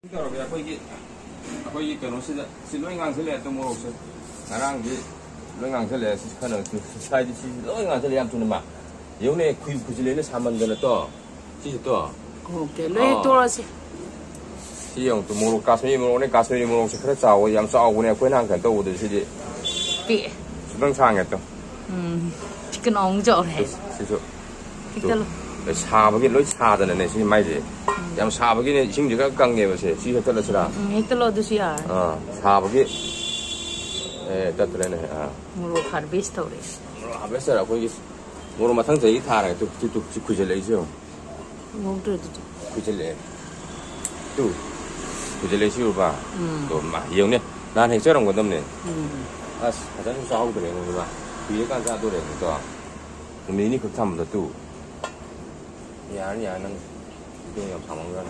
ꯑꯩꯈꯣꯏꯒꯤ ꯀꯩꯅꯣꯁꯤꯗ ꯁꯤ ꯂꯣꯏ ꯉꯥꯡꯁꯤꯜꯂꯦ ꯑꯗꯨꯝ ꯃꯣꯔꯣꯛꯁꯦ ꯉꯔꯥꯡꯗꯤ ꯂꯣꯏ ꯉꯥꯡꯁꯤꯜꯂꯦ ꯁꯤ ꯈꯔ ꯁ꯭ꯋꯥꯏꯗꯤ ꯁꯤ ꯂꯣꯏ ꯉꯥꯡꯁꯤꯜꯂꯦ ꯌꯥꯝ ꯊꯨꯅ ꯃꯥ ꯌꯦꯡꯅꯦ ꯈꯨꯖꯤꯜꯂꯦꯅ ꯁꯥꯃꯟꯗꯅ ꯇꯣ ꯁꯤꯁꯦ ꯇꯣ 오케이, 로이 또라시. ꯁꯤ ꯌꯦꯡꯉꯨ ꯇꯨ ꯃꯣꯔꯣꯛ ꯀꯥꯁꯃꯤꯔꯤ ꯃꯣꯔꯣꯛꯅꯦ ꯀꯥꯁꯃꯤꯔꯤ ꯃꯣꯔꯣꯛꯁꯦ ꯈꯔ ꯆꯥꯎꯋꯦ ꯌꯥꯝ ꯆꯥꯎꯕꯅꯦ ꯑꯩꯈꯣꯏ ꯅꯍꯥꯟ ꯀꯩꯅꯣ ꯇꯧꯕꯗ ꯁꯤꯗꯤ 삐. ꯈꯤꯇꯪ ꯁꯥꯡꯉꯦ ꯇꯣ 치킨 엉절해. 시소 이걸로. 사박이 로이 사다네 시 마이지 양 사박이네 싱지가 깡게버세 시 헷들었으라 헷들어 드시야. 사박이 에 따뜻하네 무로 하르비스토리. 하베스라 거기 뭐로 마탕 저기 타라 뚝뚝 구질레죠 뭐도 구질레 또 구질레 시우바 또막 이용네 난 핵저런 건 없네 아 가장 싸우고 그래 뭐 뒤에 간다 도래 또 미니 극탐보다 또 야는 이동이 없어 먹는